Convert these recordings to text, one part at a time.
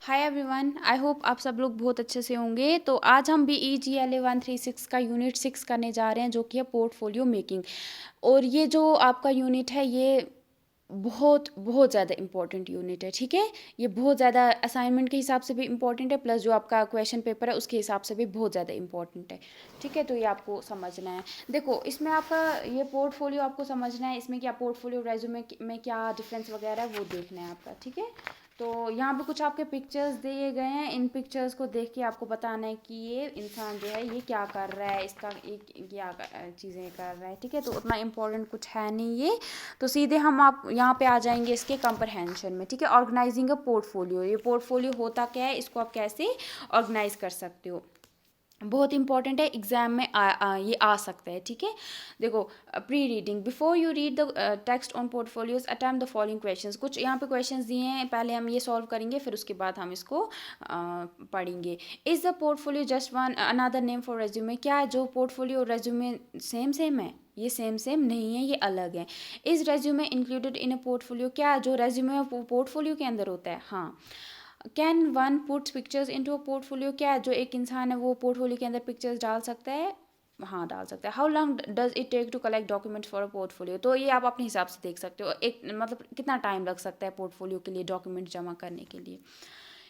Hi everyone, I hope आप सब लोग बहुत अच्छे से होंगे। तो आज हम BEGLA 136 का यूनिट 6 करने जा रहे हैं, जो कि है पोर्टफोलियो मेकिंग। और ये जो आपका यूनिट है, ये बहुत बहुत ज़्यादा इंपॉर्टेंट यूनिट है। ठीक है, ये बहुत ज़्यादा असाइनमेंट के हिसाब से भी इंपॉर्टेंट है, प्लस जो आपका क्वेश्चन पेपर है उसके हिसाब से भी बहुत ज़्यादा इंपॉर्टेंट है। ठीक है, तो ये आपको समझना है। देखो, इसमें आपका ये पोर्टफोलियो आपको समझना है, इसमें क्या पोर्टफोलियो रेज्यूमे में क्या डिफरेंस वगैरह है वो देखना है आपका। ठीक है, तो यहाँ पे कुछ आपके पिक्चर्स दिए गए हैं। इन पिक्चर्स को देख के आपको बताना है कि ये इंसान जो है ये क्या कर रहा है, इसका एक क्या चीज़ें कर रहा है। ठीक है, तो उतना इम्पोर्टेंट कुछ है नहीं ये। तो सीधे हम आप यहाँ पे आ जाएंगे इसके कंप्रहेंशन में। ठीक है, ऑर्गेनाइजिंग अ पोर्टफोलियो, ये पोर्टफोलियो होता क्या है, इसको आप कैसे ऑर्गेनाइज कर सकते हो, बहुत इंपॉर्टेंट है। एग्जाम में ये आ सकता है। ठीक है, देखो, pre reading, before you read the text on portfolios attempt the following questions. कुछ यहाँ पे क्वेश्चंस दिए हैं, पहले हम ये सॉल्व करेंगे, फिर उसके बाद हम इसको पढ़ेंगे। Is the portfolio just one another name for resume, क्या जो पोर्टफोलियो और रेज्यूमे सेम सेम है? ये सेम सेम नहीं है, ये अलग है। Is resume included in a portfolio, क्या जो रेज्यूमे पोर्टफोलियो के अंदर होता है? हाँ। Can one puts pictures into a portfolio, क्या जो एक इंसान है वो पोर्टफोलियो के अंदर पिक्चर्स डाल सकता है? हाँ, डाल सकता है। How long does it take to collect documents for a portfolio, तो ये आप अपने हिसाब से देख सकते हो, एक मतलब कितना टाइम लग सकता है पोर्टफोलियो के लिए डॉक्यूमेंट जमा करने के लिए।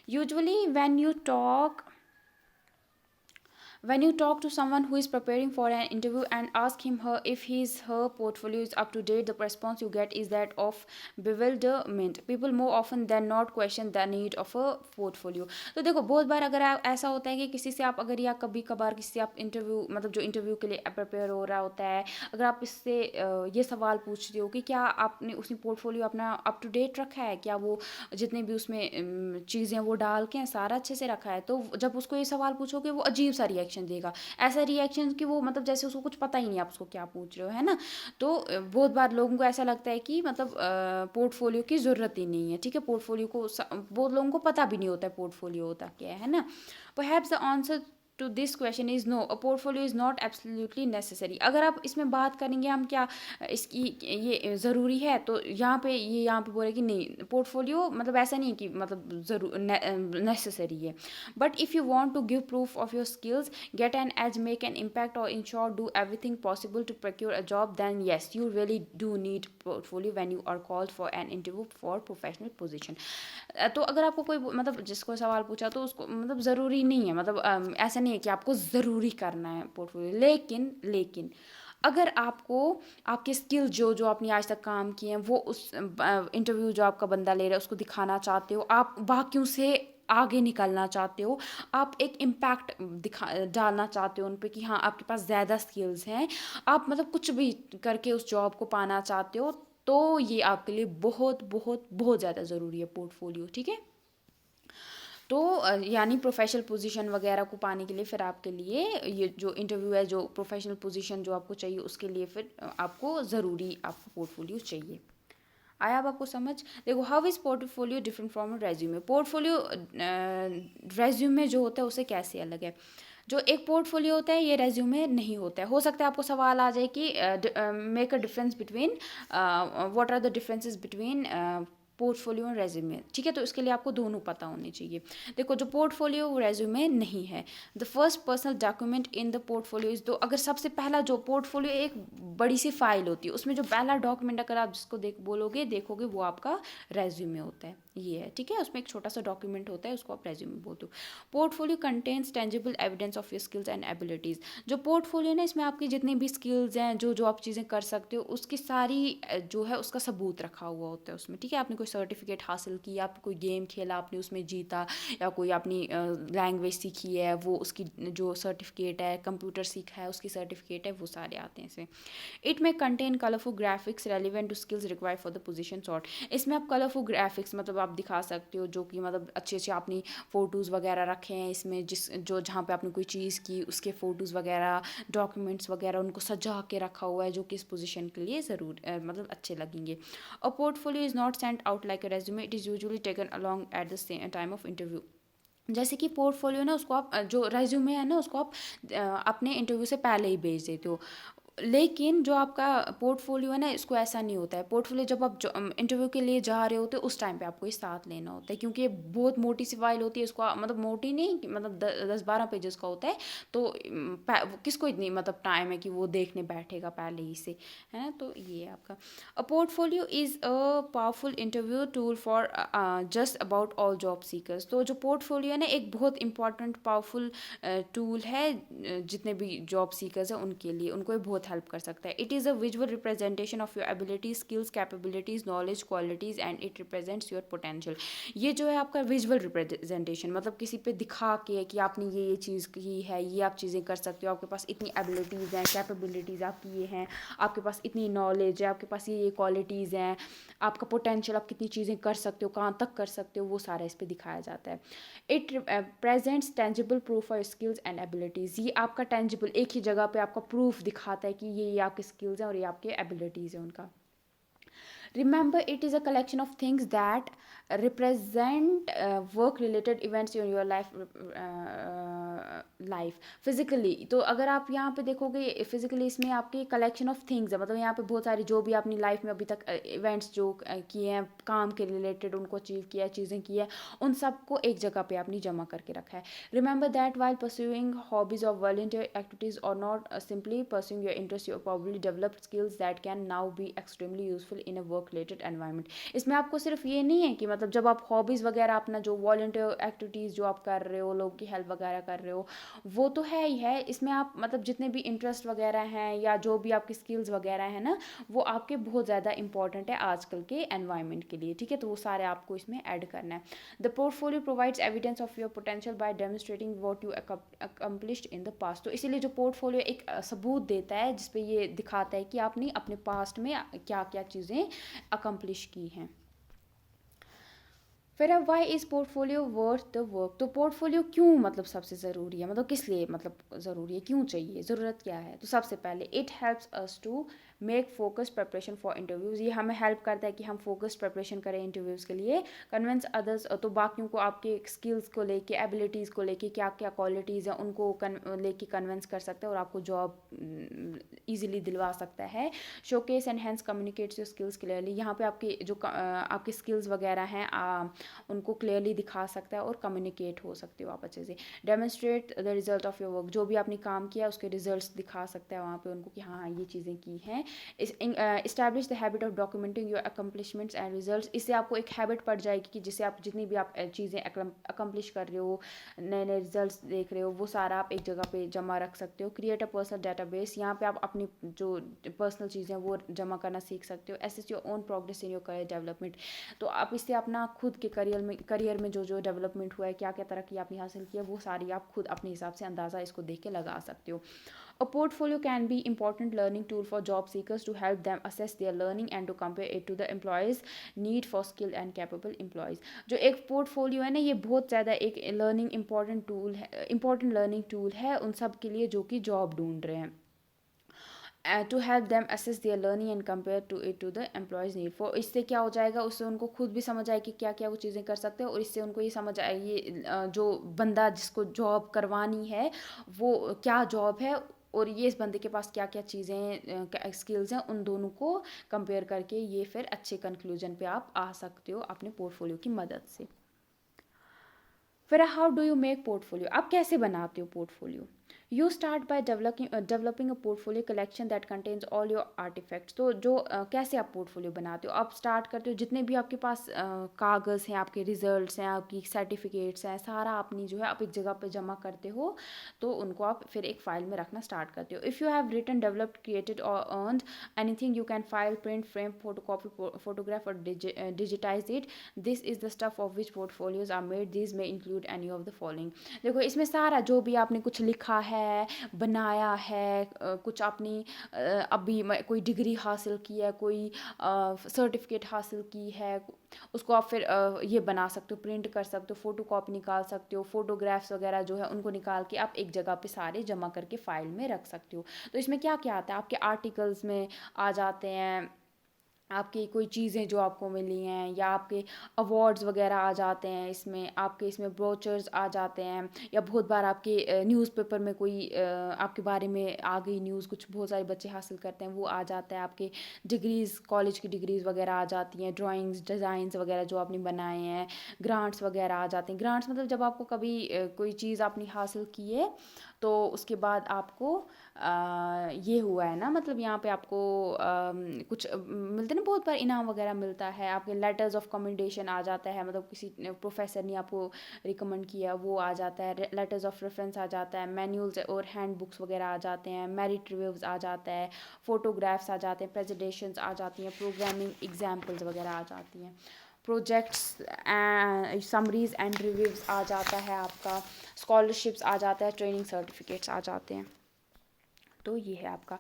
Usually when you talk to someone who is preparing for an interview and ask him her if her portfolio is up to date, the response you get is that of bewilderment. People more often than not question the need of a portfolio. तो देखो, बहुत बार अगर ऐसा होता है कि किसी से आप अगर या कभी कभार किसी से आप इंटरव्यू मतलब जो इंटरव्यू के लिए प्रिपेयर हो रहा होता है, अगर आप इससे ये सवाल पूछते हो कि क्या आपने उसने पोर्टफोलियो अपना अप टू डेट रखा है, क्या वो जितने भी उसमें चीज़ें वो डाल के सारा अच्छे से रखा है, तो जब उसको ये सवाल पूछोगे वो अजीब सा रिएक्शन देगा। ऐसा रिएक्शन कि वो मतलब जैसे उसको कुछ पता ही नहीं आप उसको क्या पूछ रहे हो, है ना। तो बहुत बार लोगों को ऐसा लगता है कि मतलब पोर्टफोलियो की ज़रूरत ही नहीं है। ठीक है, पोर्टफोलियो को बहुत लोगों को पता भी नहीं होता है पोर्टफोलियो होता क्या है ना। Perhaps the answer to this question is no, a portfolio is not absolutely necessary. अगर आप इसमें बात करेंगे हम क्या इसकी ये ज़रूरी है, तो यहाँ पे बोले कि नहीं, पोर्टफोलियो मतलब ऐसा नहीं कि मतलब ज़रूर नेसेसरी है। But if you want to give proof of your skills, get an edge, make an impact और in short do everything possible to procure a job, then yes you really do need portfolio when you are called for an interview for professional position. तो अगर आपको कोई मतलब जिसको सवाल पूछा तो उसको मतलब ज़रूरी नहीं है, मतलब ऐसा नहीं है कि आपको ज़रूरी करना है पोर्टफोलियो, लेकिन अगर आपको आपके स्किल जो जो आपने आज तक काम किए हैं वो उस इंटरव्यू जो आपका बंदा ले रहा है उसको दिखाना चाहते हो, आप बाकियों से आगे निकलना चाहते हो, आप एक इम्पैक्ट दिखा डालना चाहते हो उन पे कि हाँ आपके पास ज़्यादा स्किल्स हैं, आप मतलब कुछ भी करके उस जॉब को पाना चाहते हो, तो ये आपके लिए बहुत बहुत बहुत ज़्यादा ज़रूरी है पोर्टफोलियो। ठीक है, तो यानी प्रोफेशनल पोजीशन वगैरह को पाने के लिए फिर आपके लिए ये जो इंटरव्यू है, जो प्रोफेशनल पोजीशन जो आपको चाहिए उसके लिए फिर आपको ज़रूरी आपको पोर्टफोलियो चाहिए। आया अब आपको समझ? देखो, how is portfolio different from resume. Portfolio resume जो होता है उससे कैसे अलग है? जो एक पोर्टफोलियो होता है ये रेज्यूमे नहीं होता है। हो सकता है आपको सवाल आ जाए कि make a difference between what are the differences between portfolio और रेज्यूमे। ठीक है, तो इसके लिए आपको दोनों पता होने चाहिए। देखो, जो पोर्टफोलियो वो रेज्यूमे नहीं है। The first personal document in the portfolio is, तो अगर सबसे पहला जो पोर्टफोलियो एक बड़ी सी फाइल होती है, उसमें जो पहला डॉक्यूमेंट अगर आप जिसको देखोगे वो आपका रेज्यूमे होता है। ये है, ठीक है, उसमें एक छोटा सा डॉक्यूमेंट होता है, उसको आप रेज्यूमे बोलते हो। Portfolio contains tangible evidence of your skills and abilities. जो पोर्टफोलियो ना, इसमें आपकी जितनी भी स्किल्स हैं, जो जो आप चीज़ें कर सकते हो, उसकी सारी जो है उसका सबूत रखा हुआ होता है उसमें। ठीक है, आपने कोई सर्टिफिकेट हासिल की, आप कोई गेम खेला आपने उसमें जीता, या कोई अपनी लैंग्वेज सीखी है वो उसकी जो सर्टिफिकेट है, कंप्यूटर सीखा है उसकी सर्टिफिकेट है, वो सारे आते हैं इसमें। इट में contain colourful graphics relevant to skills required for the position sort. इसमें आप कलरफुल ग्राफिक्स मतलब आप दिखा सकते हो, जो कि मतलब अच्छे अच्छे अपनी फ़ोटोज़ वगैरह रखे हैं इसमें, जिस जो जहाँ पे आपने कोई चीज़ की उसके फ़ोटोज़ वगैरह, डॉक्यूमेंट्स वगैरह उनको सजा के रखा हुआ है, जो कि इस पोजीशन के लिए ज़रूर मतलब अच्छे लगेंगे। अ portfolio is not sent out like a resume, it is usually taken along at the same time of interview. जैसे कि पोर्टफोलियो ना, उसको आप जो रेज्यूमे है ना उसको आप अपने इंटरव्यू से पहले ही भेज देते हो। लेकिन जो आपका पोर्टफोलियो है ना, इसको ऐसा नहीं होता है। पोर्टफोलियो जब आप इंटरव्यू के लिए जा रहे होते हो उस टाइम पे आपको ये साथ लेना होता है, क्योंकि ये बहुत मोटी सी फाइल होती है। इसको मतलब मोटी नहीं मतलब 10-12 पेजेस का होता है। तो किसको इतनी मतलब टाइम है कि वो देखने बैठेगा पहले ही से, है ना। तो ये है आपका। अ portfolio is a powerful interview tool for just about all job seekers. तो जो पोर्टफोलियो है ना, एक बहुत इंपॉर्टेंट पावरफुल टूल है जितने भी जॉब सीकर्स हैं उनके लिए, उनको ये बहुत हेल्प कर सकता है। It is a visual representation of your abilities, skills, capabilities, knowledge, qualities and it represents your potential. ये जो है आपका विजुअल रिप्रेजेंटेशन, मतलब किसी पे दिखा के कि आपने ये चीज़ की है, ये आप चीज़ें कर सकते हो, आपके पास इतनी एबिलिटीज़ हैं, कैपेबिलिटीज़ आपकी ये हैं, आपके पास इतनी नॉलेज है, आपके पास ये क्वालिटीज़ हैं, आपका पोटेंशियल, आप कितनी चीज़ें कर सकते हो, कहाँ तक कर सकते हो, वो सारा इस पे दिखाया जाता है। It presents tangible proof of skills and abilities. ये आपका टेंजिबल एक ही जगह पे आपका प्रूफ दिखाता है कि ये आपके स्किल्स हैं और ये आपके एबिलिटीज़ हैं उनका। Remember, it is a collection of things that represent work related events in your life physically। तो अगर आप यहाँ पे देखोगे फिजिकली, इसमें आपके कलेक्शन ऑफ थिंग्स है, मतलब यहाँ पे बहुत सारी जो भी अपनी लाइफ में अभी तक इवेंट्स जो किए हैं, काम के रिलेटेड उनको अचीव किया है, चीज़ें की है, उन सबको एक जगह पे आपने जमा करके रखा है। Remember that while pursuing hobbies और वॉलंटियर एक्टिविटीज और not simply pursuing your interest, you probably develop skills that can now be extremely useful in a work related environment. इसमें आपको सिर्फ ये नहीं है कि मतलब जब आप हॉबीज़ वगैरह अपना जो वॉलंटियर एक्टिविटीज़ जो आप कर रहे हो, लोगों की हेल्प वगैरह कर रहे हो, वो तो है ही है। इसमें आप मतलब जितने भी इंटरेस्ट वगैरह हैं या जो भी आपकी स्किल्स वगैरह हैं ना, वो आपके बहुत ज़्यादा इंपॉर्टेंट है आजकल के एनवायरनमेंट के लिए, ठीक है। तो वो सारे आपको इसमें ऐड करना है। The portfolio provides evidence of your potential bye demonstrating what you accomplished in the past. तो इसीलिए जो पोर्टफोलियो एक सबूत देता है जिसपे ये दिखाता है कि आपने अपने पास्ट में क्या क्या चीज़ें अकम्प्लिश की हैं। फिर अब why is portfolio worth the work. तो पोर्टफोलियो क्यों मतलब सबसे ज़रूरी है, मतलब किस लिए मतलब ज़रूरी है, क्यों चाहिए, ज़रूरत क्या है। तो सबसे पहले it helps us to make focus preparation for interviews. ये हमें हेल्प करता है कि हम फोकस प्रिपरेशन करें इंटरव्यूज़ के लिए। कन्विंस अदर्स, तो बाकियों को आपके स्किल्स को लेके, एबिलिटीज़ को लेके, क्या क्या क्वालिटीज़ हैं उनको लेके कन्विंस कर सकते हैं और आपको जॉब ईजिली दिलवा सकता है। Showcase and hence communicates your skills clearly. यहाँ पे आपके जो आपके स्किल्स वगैरह हैं उनको क्लियरली दिखा सकता है और कम्युनिकेट हो सकते हो आप अच्छे से। Demonstrate the result of your work. जो भी आपने काम किया उसके रिजल्ट्स दिखा सकता है वहाँ पे उनको कि हाँ हाँ ये चीज़ें की हैं। Establish the habit of documenting your accomplishments and results. इससे आपको एक हैबिट पड़ जाएगी कि जिससे आप जितनी भी आप चीज़ें अकम्पलिश कर रहे हो, नए नए रिजल्ट्स देख रहे हो, वो सारा आप एक जगह पे जमा रख सकते हो। Create a personal database. यहाँ पे आप अपनी जो पर्सनल चीज़ें वो जमा करना सीख सकते हो। Assess your own progress in your career development. तो आप इससे अपना खुद के करियर में जो जो डेवलपमेंट हुआ है, क्या क्या तरक्की आपने हासिल की है, वो सारी आप खुद अपने हिसाब से अंदाज़ा इसको देख के लगा सकते हो। A portfolio can be important learning tool for job seekers to help them assess their learning and to compare it to the employees need for skilled and capable employees। जो एक पोर्टफोलियो है ना, ये बहुत ज़्यादा एक लर्निंग इंपॉर्टेंट लर्निंग टूल है उन सब के लिए जो कि जॉब ढूंढ रहे हैं। To help them assess their learning and compare to it to the employers need for. इससे क्या हो जाएगा, उससे उनको खुद भी समझ आए कि क्या क्या वो चीज़ें कर सकते हैं और इससे उनको ये समझ आए ये जो बंदा जिसको जॉब करवानी है वो क्या जॉब है और ये इस बंदे के पास क्या क्या चीज़ें स्किल्स हैं, उन दोनों को कंपेयर करके ये फिर अच्छे कंक्लूजन पे आप आ सकते हो अपने पोर्टफोलियो की मदद से। फिर how do you make portfolio. आप कैसे बनाते हो portfolio. You start by developing a portfolio collection that contains all your artifacts. तो जो कैसे आप पोर्टफोलियो बनाते हो, आप स्टार्ट करते हो जितने भी आपके पास कागज़ हैं, आपके रिजल्ट्स हैं, आपकी सर्टिफिकेट्स हैं, सारा अपनी जो है आप एक जगह पे जमा करते हो, तो उनको आप फिर एक फ़ाइल में रखना स्टार्ट करते हो। If you have written, developed, created और earned anything, you can file, print, frame, photocopy, photograph और digitize it. This is the stuff of which portfolios are made. This में include any of the following. देखो इसमें सारा जो भी आपने कुछ लिखा है, बनाया है, कुछ अपनी अभी कोई डिग्री हासिल की है, कोई सर्टिफिकेट हासिल की है, उसको आप फिर ये बना सकते हो, प्रिंट कर सकते हो, फोटो कॉपी निकाल सकते हो, फोटोग्राफ्स वगैरह जो है उनको निकाल के आप एक जगह पे सारे जमा करके फाइल में रख सकते हो। तो इसमें क्या क्या आता है, आपके आर्टिकल्स में आ जाते हैं, आपकी कोई चीज़ें जो आपको मिली हैं, या आपके अवार्ड्स वगैरह आ जाते हैं इसमें, आपके इसमें ब्रोचर्स आ जाते हैं, या बहुत बार आपके न्यूज़पेपर में कोई आपके बारे में आ गई न्यूज़, कुछ बहुत सारे बच्चे हासिल करते हैं वो आ जाता है, आपके डिग्रीज़, कॉलेज की डिग्रीज़ वगैरह आ जाती हैं, ड्राइंग्स डिज़ाइंस वगैरह जो आपने बनाए हैं, ग्रांट्स वगैरह आ जाते हैं। ग्रांट्स मतलब जब आपको कभी कोई चीज़ आपने हासिल की है, तो उसके बाद आपको ये हुआ है ना, मतलब यहाँ पे आपको कुछ मिलते हैं ना, बहुत बार इनाम वगैरह मिलता है, आपके लेटर्स ऑफ कमेंडेशन आ जाता है, मतलब किसी प्रोफेसर ने आपको रिकमेंड किया वो आ जाता है, लेटर्स ऑफ रेफरेंस आ जाता है, मैनुअल्स और हैंड बुक्स वगैरह आ जाते हैं, मेरिट रिव्यूज आ जाता है, फोटोग्राफ्स आ जाते हैं, प्रेजेंटेशंस आ जाती हैं, प्रोग्रामिंग एग्जाम्पल्स वगैरह आ जाती हैं, प्रोजेक्ट्स समरीज एंड रिव्यूज आ जाता है आपका, स्कॉलरशिप्स आ जाता है, ट्रेनिंग सर्टिफिकेट्स आ जाते हैं। तो ये है आपका।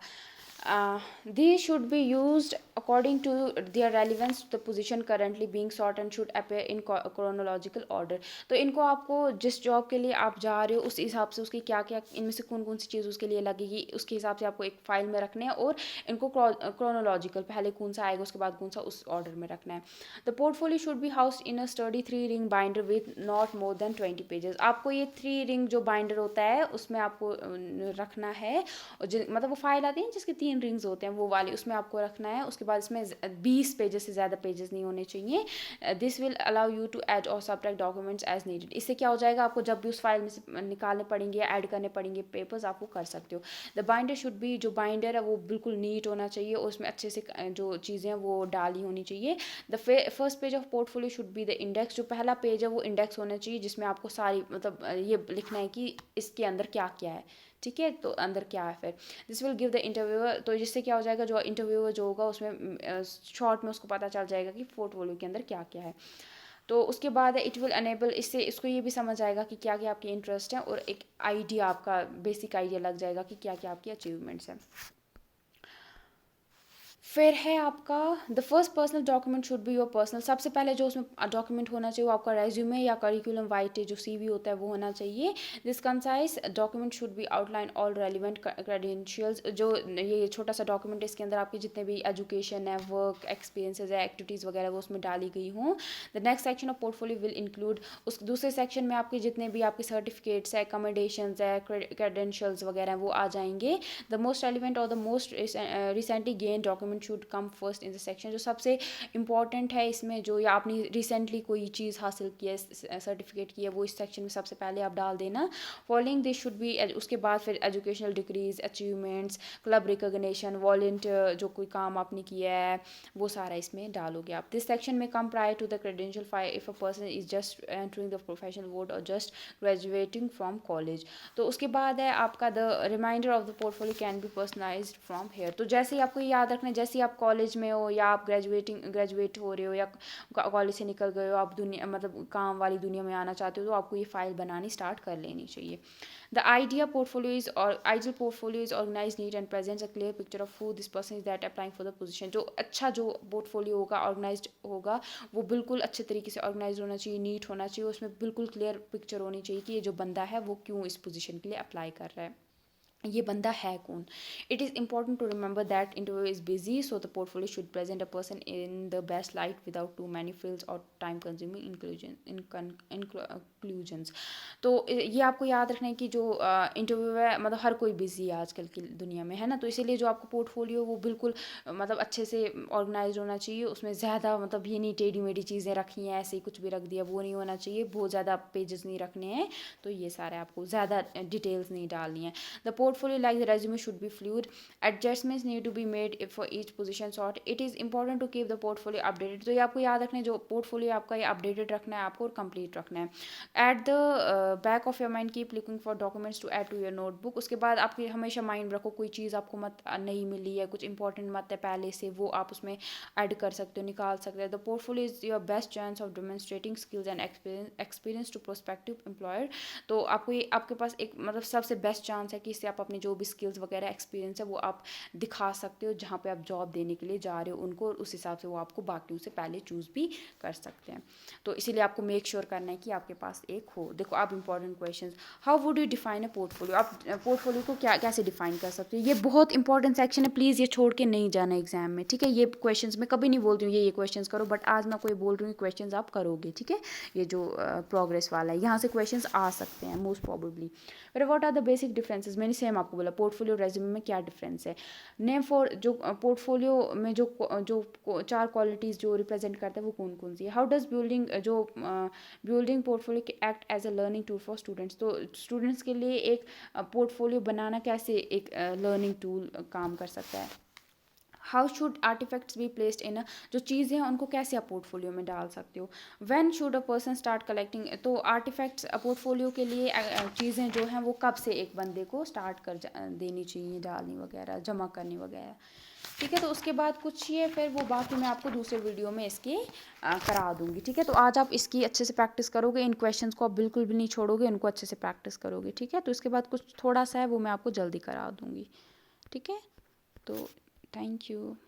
These should be used according to their relevance to the position currently being sought and should appear in chronological order। तो इनको आपको जिस जॉब के लिए आप जा रहे हो उस हिसाब से उसकी क्या क्या, इनमें से कौन कौन सी चीज़ उसके लिए लगेगी, उसके हिसाब से आपको एक फाइल में रखने हैं, और इनको क्रोनोलॉजिकल, पहले कौन सा आएगा उसके बाद कौन सा, उस ऑर्डर में रखना है। The portfolio should be housed in a study 3 ring binder with not more than 20 pages. आपको ये 3 रिंग जो बाइंडर होता है उसमें आपको रखना है, और मतलब वो फाइल आती है जिसके 3 रिंग्स होते हैं वो वाली, उसमें आपको रखना है। उसके बाद इसमें 20 पेजेस से ज़्यादा पेजेस नहीं होने चाहिए। This will allow you to add और सब्ट्रैक्ट डॉक्यूमेंट्स एज नीडेड। इससे क्या हो जाएगा, आपको जब भी उस फाइल में से निकालने पड़ेंगे या ऐड करने पड़ेंगे पेपर्स, आप वो कर सकते हो। द बाइंडर शुड बी, जो बाइंडर है वो बिल्कुल नीट होना चाहिए, और उसमें अच्छे से जो चीज़ें हैं वो डाली होनी चाहिए। The first page of portfolio should be the index. जो पहला पेज है वो इंडेक्स होना चाहिए, जिसमें आपको सारी, मतलब ये लिखना है कि इसके अंदर क्या क्या है, ठीक है, तो अंदर क्या है। फिर this will give the interviewer, तो जिससे क्या हो जाएगा, जो इंटरव्यूअर जो होगा उसमें शॉर्ट में उसको पता चल जाएगा कि पोर्टफोलियो के अंदर क्या क्या है। तो उसके बाद इट विल अनेबल, इससे इसको ये भी समझ आएगा कि क्या क्या आपके इंटरेस्ट हैं, और एक आइडिया, आपका बेसिक आइडिया लग जाएगा कि क्या क्या आपकी अचीवमेंट्स हैं। फिर है आपका the first personal document should be your personal. सबसे पहले जो उसमें डॉक्यूमेंट होना चाहिए वो आपका रेज्यूमे या करिकुलम वाइटे जो सीवी होता है वो होना चाहिए। This concise document should be outline all relevant credentials. जो ये छोटा सा डॉक्यूमेंट है इसके अंदर आपकी जितने भी एजुकेशन है, वर्क एक्सपीरियंसेस है, एक्टिविटीज़ वगैरह वो उसमें डाली गई हों। The next section of portfolio will include, उस दूसरे सेक्शन में आपके जितने भी आपके सर्टिफिकेट्स है, कमेंडेशंस है, क्रेडेंशियल्स वगैरह वो आ जाएंगे। द मोस्ट रेलिवेंट और the most recently gain document should come first in the section. जो सबसे इंपॉर्टेंट है इसमें, जो या आपने रिसेंटली कोई चीज़ हासिल की है, सर्टिफिकेट की है, वो इस सेक्शन में सबसे पहले आप डाल देना। फॉलोइंग दिस शुड बी, उसके बाद फिर educational degrees, achievements, club recognition, volunteer जो कोई काम आपने किया है वो सारा इसमें डालोगे आप। दिस सेक्शन में come prior to the credential file if a person is just entering the professional world और जस्ट ग्रेजुएटिंग फ्रॉम कॉलेज। तो उसके बाद है आपका the reminder of the portfolio can be personalised from here. तो जैसे ही आपको याद रखना है, जैसे ही आप कॉलेज में हो या आप ग्रेजुएट हो रहे हो या कॉलेज से निकल गए हो, आप दुनिया, मतलब काम वाली दुनिया में आना चाहते हो, तो आपको ये फाइल बनानी स्टार्ट कर लेनी चाहिए। The ideal portfolio is organized, neat and presents a clear picture of who this person is that applying for the position। जो अच्छा जो पोर्टफोलियो होगा, ऑर्गेनाइज्ड होगा, वो बिल्कुल अच्छे तरीके से ऑर्गेनाइज होना चाहिए, नीट होना चाहिए, उसमें बिल्कुल क्लियर पिक्चर होनी चाहिए कि ये जो बंदा है वो क्यों इस पोजीशन के लिए अप्लाई कर रहा है, ये बंदा है कौन। It is important to remember that interview is busy, so the portfolio should present a person in the best light without too many frills और टाइम कंज्यूमिंग इंक्लूजन्स। तो ये आपको याद रखना है कि जो इंटरव्यू है, मतलब हर कोई बिजी है आजकल की दुनिया में, है ना, तो इसीलिए जो आपका पोर्टफोलियो वो बिल्कुल मतलब अच्छे से ऑर्गेनाइज होना चाहिए। उसमें ज़्यादा, मतलब ये नहीं टेढ़ी मेढ़ी चीज़ें रखी हैं, ऐसे ही कुछ भी रख दिया, वो नहीं होना चाहिए, बहुत ज़्यादा पेजेस नहीं रखने हैं। तो ये सारे आपको ज़्यादा डिटेल्स नहीं डालनी है। The portfolio like the resume should be fluid. Adjustments need to be made for each position sort. It is important to keep the portfolio updated। तो ये आपको याद रखना है, जो पोर्टफोलियो आपका ये अपडेटेड रखना है आपको, और कंप्लीट रखना है। At the back of your mind keep looking for documents to add to your notebook. उसके बाद आपकी हमेशा माइंड रखो, कोई चीज़ आपको मत नहीं मिली है, कुछ इंपॉर्टेंट मत है पहले से, वो आप उसमें ऐड कर सकते हो, निकाल सकते हो। The portfolio is your best chance of demonstrating skills and experience to prospective employer. तो आपको ये, आपके पास एक मतलब सबसे बेस्ट चांस है कि इससे आप अपने जो भी स्किल्स वगैरह एक्सपीरियंस है वो आप दिखा सकते हो जहाँ पे आप जॉब देने के लिए जा रहे हो उनको, और उस हिसाब से वो आपको बाकियों से पहले चूज़ भी कर सकते हैं। तो इसीलिए आपको मेक श्योर करना है कि आपके पास एक हो। देखो आप important question, how would you define a portfolio, आप पोर्टफोलियो को क्या कैसे डिफाइन कर सकते हो। ये बहुत इंपॉर्टेंट सेक्शन है, प्लीज़ ये छोड़ के नहीं जाना एग्जाम में, ठीक है। ये क्वेश्चन मैं कभी नहीं बोलती हूँ ये क्वेश्चन करो, बट आज मैं कोई बोल रही हूँ क्वेश्चन आप करोगे, ठीक है। ये जो प्रोग्रेस वाला है यहाँ से क्वेश्चन आ सकते हैं मोस्ट प्रॉबली। फिर what are the basic differences, मैंने सेम आपको बोला पोर्टफोलियो रेज्यूमे में क्या डिफरेंस है। नेम फॉर, जो पोर्टफोलियो में जो चार क्वालिटीज़ जो रिप्रेजेंट करता है वो कौन कौन सी है। How does building portfolio act as a learning tool for students, तो स्टूडेंट्स के लिए एक पोर्टफोलियो बनाना कैसे एक लर्निंग टूल काम कर सकता है। How should artifacts be placed in, जो चीज़ें हैं उनको कैसे आप पोर्टफोलियो में डाल सकते हो। When should a person start collecting, तो आर्टिफैक्ट्स पोर्टफोलियो के लिए चीज़ें जो हैं वो कब से एक बंदे को स्टार्ट कर देनी चाहिए, डालनी वगैरह, जमा करनी वगैरह, ठीक है। तो उसके बाद कुछ ये फिर वो बाकी मैं आपको दूसरे वीडियो में इसके करा दूंगी, ठीक है। तो आज आप इसकी अच्छे से प्रैक्टिस करोगे, इन क्वेश्चंस को आप बिल्कुल भी नहीं छोड़ोगे, इनको अच्छे से प्रैक्टिस करोगे, ठीक है। तो इसके बाद कुछ थोड़ा सा है वो मैं आपको जल्दी करा दूंगी, ठीक है। तो थैंक यू।